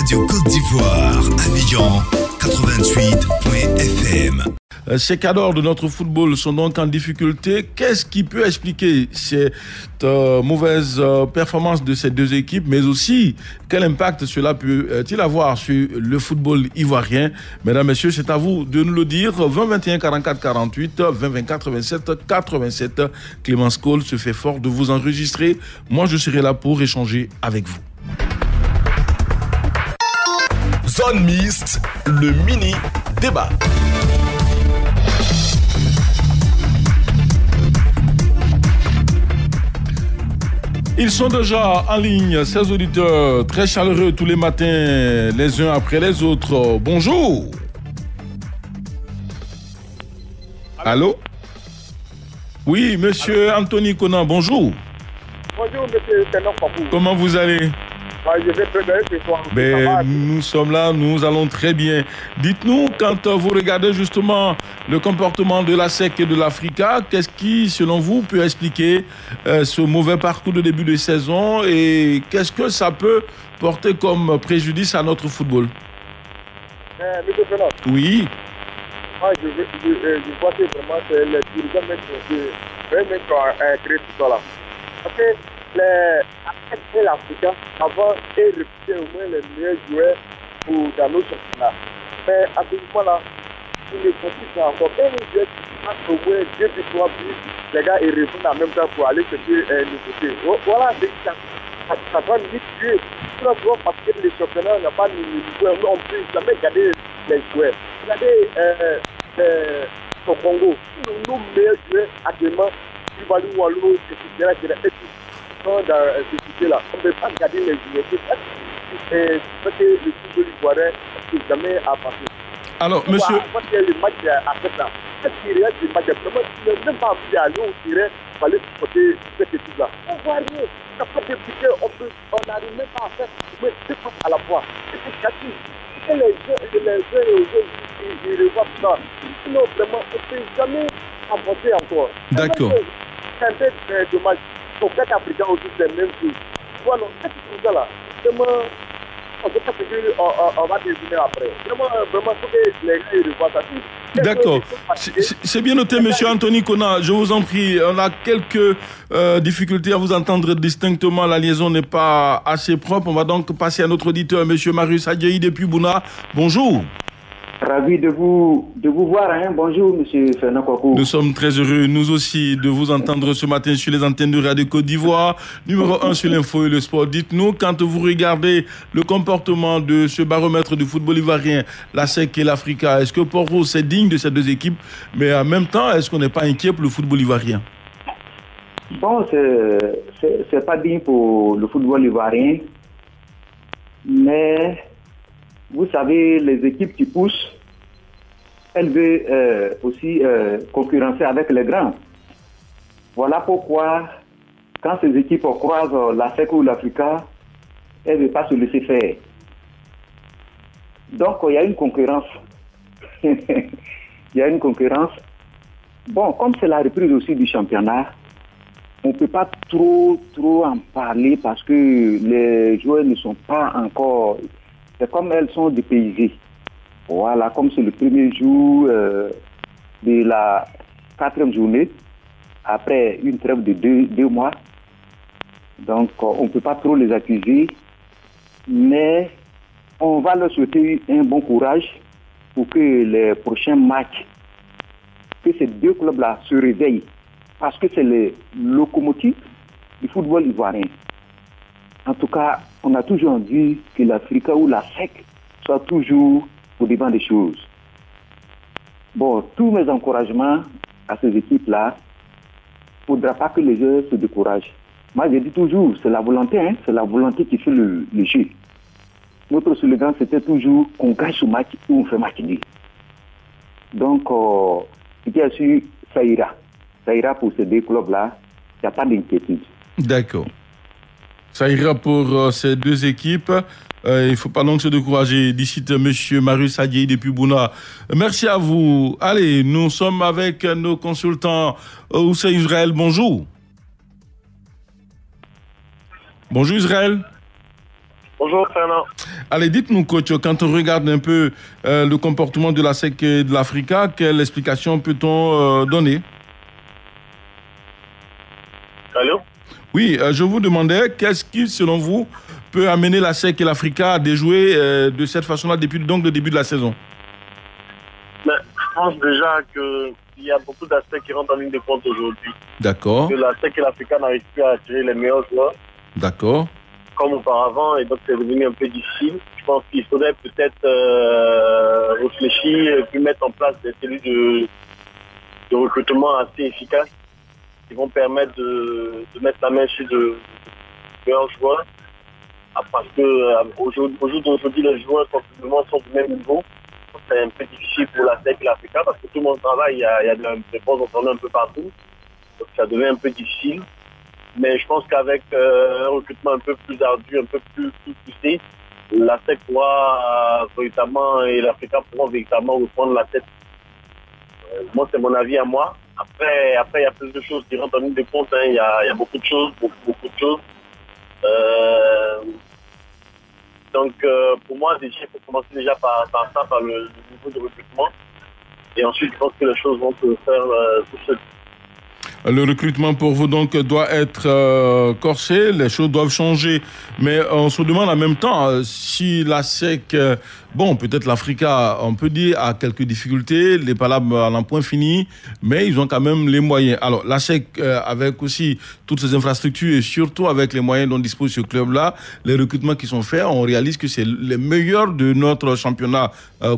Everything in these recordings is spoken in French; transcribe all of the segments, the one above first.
Radio Côte d'Ivoire, Abidjan, 88.fm. Ces cadors de notre football sont donc en difficulté. Qu'est-ce qui peut expliquer cette mauvaise performance de ces deux équipes, mais aussi quel impact cela peut-il avoir sur le football ivoirien? Mesdames, Messieurs, c'est à vous de nous le dire. 20 21 44 48, 20 24 27 87. Clémence Cole se fait fort de vous enregistrer. Moi, je serai là pour échanger avec vous. Zone mixte, le mini-débat. Ils sont déjà en ligne, ces auditeurs très chaleureux tous les matins, les uns après les autres. Bonjour. Allô? Oui, monsieur Anthony Conan, bonjour. Bonjour, monsieur Tenon Papou. Comment vous allez? Je vais très bien ce soir. Nous sommes là, nous allons très bien. Dites-nous, quand vous regardez justement le comportement de la SEC et de l'Africa, qu'est-ce qui, selon vous, peut expliquer ce mauvais parcours de début de saison et qu'est-ce que ça peut porter comme préjudice à notre football? Monsieur Tenon. Oui. Je vois que vraiment c'est les dirigeants même qui créé tout ça là. Parce que l'Afrique avant est réputé au moins les meilleurs joueurs dans nos championnats. Mais à ce moment-là, il ne consiste pas encore. Et les joueurs qui passent au moins 2 victoires, puis les gars ils répondent en même temps pour aller chercher le côté. Voilà, ça va vite tuer. Sinon, parce que les championnats n'ont pas de joueurs, on ne peut jamais garder les joueurs. Regardez au Congo, nos meilleurs joueurs actuellement, Ivalu Wallo, etc. Dans ce sujet-là, on ne peut pas garder les joueurs. C'est parce que le football ivoirien n'est jamais avancé. Alors, monsieur. Parce que le match à cette là, ce qui reste du match, vraiment, il n'est même pas envie d'aller au terrain pour aller supporter cette équipe-là. On voit rien. Il n'y a pas de budget, on n'arrive même pas à faire deux passes à la fois. C'est cassé. Et les jeunes, ils revoient ça. Sinon, vraiment, on ne peut jamais avancer encore. D'accord. C'est un peu dommage. Pour quatre Africains aussi, c'est la même chose. Voilà, c'est ça là. Vraiment, on va désigner après. Vraiment, il faut que les gens revoient ça. D'accord. C'est bien noté, monsieur Anthony Kona. Je vous en prie, on a quelques difficultés à vous entendre distinctement. La liaison n'est pas assez propre. On va donc passer à notre auditeur, monsieur Marius Adjaï depuis Bouna. Bonjour. Ravi de vous voir. Bonjour, monsieur Fernand Kouakou. Nous sommes très heureux, nous aussi, de vous entendre ce matin sur les antennes de Radio Côte d'Ivoire. Numéro 1 sur l'info et le sport. Dites-nous, quand vous regardez le comportement de ce baromètre du football ivoirien, la SEC et l'Africa, est-ce que pour vous, c'est digne de ces deux équipes? Mais en même temps, est-ce qu'on n'est pas inquiet pour le football ivoirien? Bon, c'est pas digne pour le football ivoirien. Mais... vous savez, les équipes qui poussent, elles veulent aussi concurrencer avec les grands. Voilà pourquoi, quand ces équipes croisent la SEC ou l'Africa, elles ne veulent pas se laisser faire. Donc, il y a une concurrence. Il y a une concurrence. Bon, comme c'est la reprise aussi du championnat, on ne peut pas trop en parler parce que les joueurs ne sont pas encore... C'est comme elles sont dépaysées. Voilà, comme c'est le premier jour de la 4e journée, après une trêve de deux mois. Donc, on ne peut pas trop les accuser, mais on va leur souhaiter un bon courage pour que les prochains matchs, que ces deux clubs-là se réveillent, parce que c'est les locomotives du football ivoirien. En tout cas, on a toujours dit que l'Africa ou la SEC soit toujours au devant des choses. Bon, tous mes encouragements à ces équipes-là, il ne faudra pas que les joueurs se découragent. Moi, je dis toujours, c'est la volonté, c'est la volonté qui fait le jeu. Notre slogan, c'était toujours qu'on gagne ce match ou on fait match nul. Donc, bien sûr, ça ira. Ça ira pour ces deux clubs-là. Il n'y a pas d'inquiétude. D'accord. Ça ira pour ces deux équipes. Il ne faut pas donc se décourager. D'ici, monsieur Marius Adjaï depuis Bouna. Merci à vous. Allez, nous sommes avec nos consultants. Oussa Israël, bonjour. Bonjour Israël. Bonjour Fernand. Allez, dites-nous coach, quand on regarde un peu le comportement de la SEC et de l'Africa, quelle explication peut-on donner? Allô? Oui, je vous demandais, qu'est-ce qui, selon vous, peut amener la SEC et l'Africa à déjouer de cette façon-là depuis donc, le début de la saison? Mais je pense déjà qu'il y a beaucoup d'aspects qui rentrent en ligne de compte aujourd'hui. D'accord. Que la SEC et l'Africa n'arrivent plus à attirer les meilleurs joueurs. D'accord. Comme auparavant, et donc c'est devenu un peu difficile. Je pense qu'il faudrait peut-être réfléchir et puis mettre en place des cellules de recrutement assez efficaces qui vont permettre de mettre la main sur de meilleurs joueurs. Parce que au jour d'aujourd'hui, les joueurs sensiblement sont du même niveau. C'est un peu difficile pour la SEC et l'Africa parce que tout le monde travaille, il y a des bons entraîneurs un peu partout. Donc ça devient un peu difficile. Mais je pense qu'avec un recrutement un peu plus ardu, un peu plus poussé, la SEC pourra véritablement et l'Africa pourront véritablement reprendre la tête. Moi, c'est mon avis à moi. Après, il y a plus de choses qui rentrent en ligne de compte. Hein. Il y a beaucoup de choses, beaucoup de choses. Donc, pour moi, déjà, il faut commencer déjà par le niveau de recrutement. Et ensuite, je pense que les choses vont se faire tout seul. Le recrutement pour vous donc doit être corsé, les choses doivent changer. Mais on se demande en même temps si la SEC, bon peut-être l'Africa, on peut dire, a quelques difficultés, les palabres en un point fini, mais ils ont quand même les moyens. Alors la SEC avec aussi toutes ces infrastructures et surtout avec les moyens dont dispose ce club-là, les recrutements qui sont faits, on réalise que c'est les meilleurs de notre championnat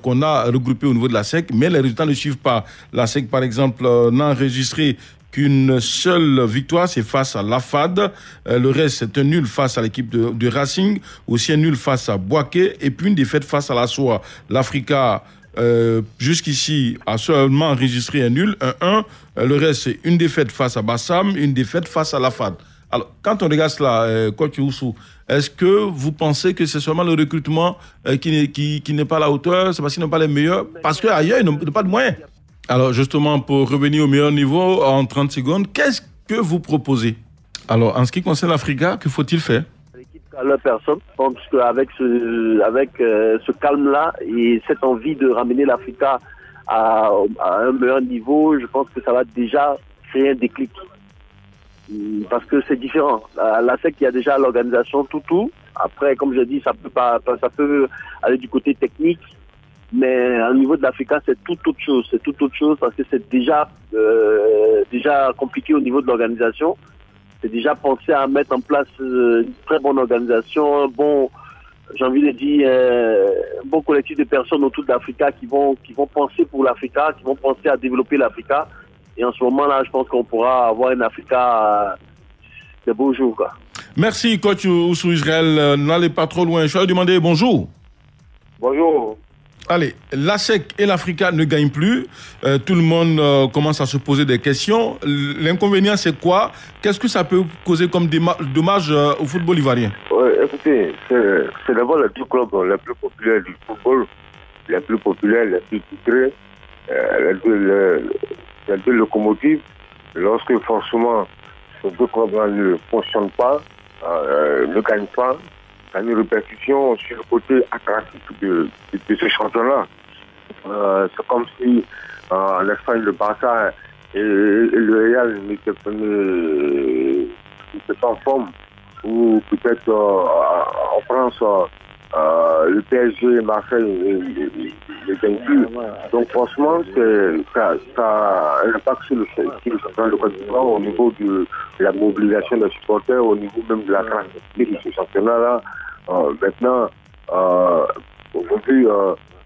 qu'on a regroupé au niveau de la SEC, mais les résultats ne suivent pas. La SEC par exemple n'a enregistré qu'une seule victoire, c'est face à l'AFAD. Le reste, c'est un nul face à l'équipe de Racing, aussi un nul face à Boaké, et puis une défaite face à la SOA. L'Africa, jusqu'ici, a seulement enregistré un nul, 1-1. Le reste, c'est une défaite face à Bassam, une défaite face à l'AFAD. Alors, quand on regarde cela, coach Oussou, est-ce que vous pensez que c'est seulement le recrutement qui n'est pas à la hauteur, c'est parce qu'ils n'ont pas les meilleurs? Parce qu'ailleurs, ils n'ont pas de moyens. Alors justement, pour revenir au meilleur niveau, en 30 secondes, qu'est-ce que vous proposez? Alors, en ce qui concerne l'Africa, que faut-il faire? L'équipe à leur personne, parce qu'avec ce calme-là et cette envie de ramener l'Africa à un meilleur niveau, je pense que ça va déjà créer un déclic. Parce que c'est différent. La SEC, il y a déjà l'organisation, tout. Après, comme je dis, ça peut aller du côté technique. Mais au niveau de l'Africa, c'est tout autre chose. C'est tout autre chose parce que c'est déjà compliqué au niveau de l'organisation. C'est déjà pensé à mettre en place une très bonne organisation, j'ai envie de dire, un bon collectif de personnes autour de l'Africa qui vont penser pour l'Africa, qui vont penser à développer l'Africa. Et en ce moment-là, je pense qu'on pourra avoir une Africa de beaux jours, quoi. Merci, coach Oussou Israël. N'allez pas trop loin. Je vais demander bonjour. Bonjour. Allez, la SEC et l'Africa ne gagnent plus. Tout le monde commence à se poser des questions. L'inconvénient, c'est quoi? Qu'est-ce que ça peut causer comme dommage au football ivoirien? Écoutez, c'est d'abord les deux clubs les plus populaires du football, les plus populaires, les plus titrés, les deux locomotives. Lorsque forcément ces deux clubs-là ne fonctionnent pas, ne gagnent pas, ça a une répercussion sur le côté attractif de ce championnat. C'est comme si en Espagne, le Barça et le Real n'étaient pas en forme. Ou peut-être en France, le PSG, Marseille ne gagnent plus. Donc franchement, ça a un impact sur le championnat de Côte d'Ivoire au niveau de la mobilisation des supporters, au niveau même de la créativité de ce championnat-là. Maintenant, aujourd'hui,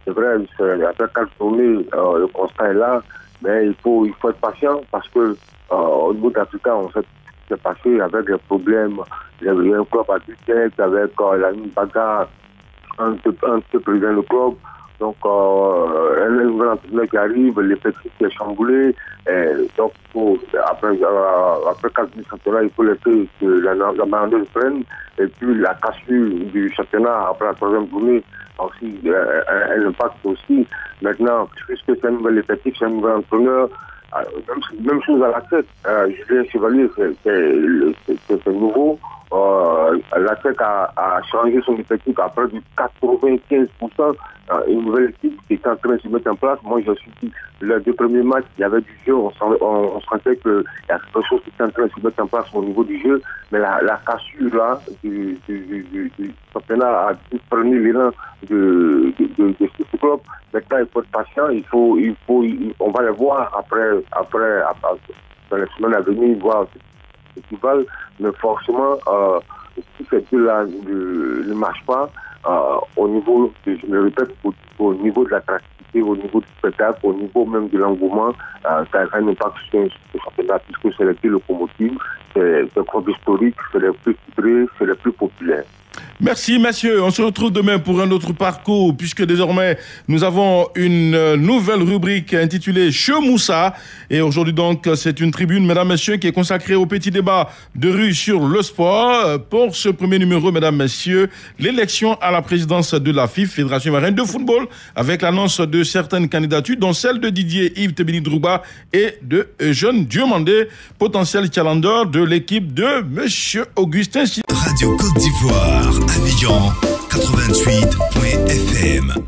c'est vrai, après 4 journées, le constat est là, mais il faut être patient parce que au niveau d'Africa, on sait ce qui s'est passé avec les problèmes, il y a un club à tête avec la ligne bagarre entre le président du club. Donc, un nouvel entraîneur qui arrive, l'effectif qui est chamboulé. Donc, après 4 championnats, il faut laisser que la main-d'œuvre prenne. Et puis, la cassure du championnat après la 3e journée aussi, elle impacte aussi. Maintenant, puisque c'est un nouvel effectif, c'est un nouvel entraîneur, même chose à la tête. Julien Chevalier, c'est nouveau. la TEC a changé son effectif à près de 95%. Une nouvelle équipe qui est en train de se mettre en place. Moi, je suis dit, les 2 premiers matchs, il y avait du jeu. On sentait qu'il y a quelque chose qui était en train de se mettre en place au niveau du jeu. Mais la cassure là, du championnat a pris l'élan de ce club. Maintenant, il faut être patient. On va le voir après dans les semaines à venir, voir ce qui va. Mais forcément, si ces deux-là ne marchent pas, au niveau, je me répète, au niveau de l'attractivité, au niveau du spectacle, au niveau même de l'engouement, ça a un impact sur ce championnat, puisque c'est les plus locomotives, c'est des clubs historiques, c'est les plus titrés, c'est les plus populaires. Merci, messieurs. On se retrouve demain pour un autre parcours, puisque désormais, nous avons une nouvelle rubrique intitulée Chez Moussa. Et aujourd'hui, donc, c'est une tribune, mesdames, messieurs, qui est consacrée au petit débat de rue sur le sport. Pour ce premier numéro, mesdames, messieurs, l'élection à la présidence de la FIF, Fédération Ivoirienne de Football, avec l'annonce de certaines candidatures, dont celle de Didier Yves Tebini Drouba et de Eugène Diomandé, potentiel challenger de l'équipe de monsieur Augustin. Radio Côte d'Ivoire, Abidjan 88.fm.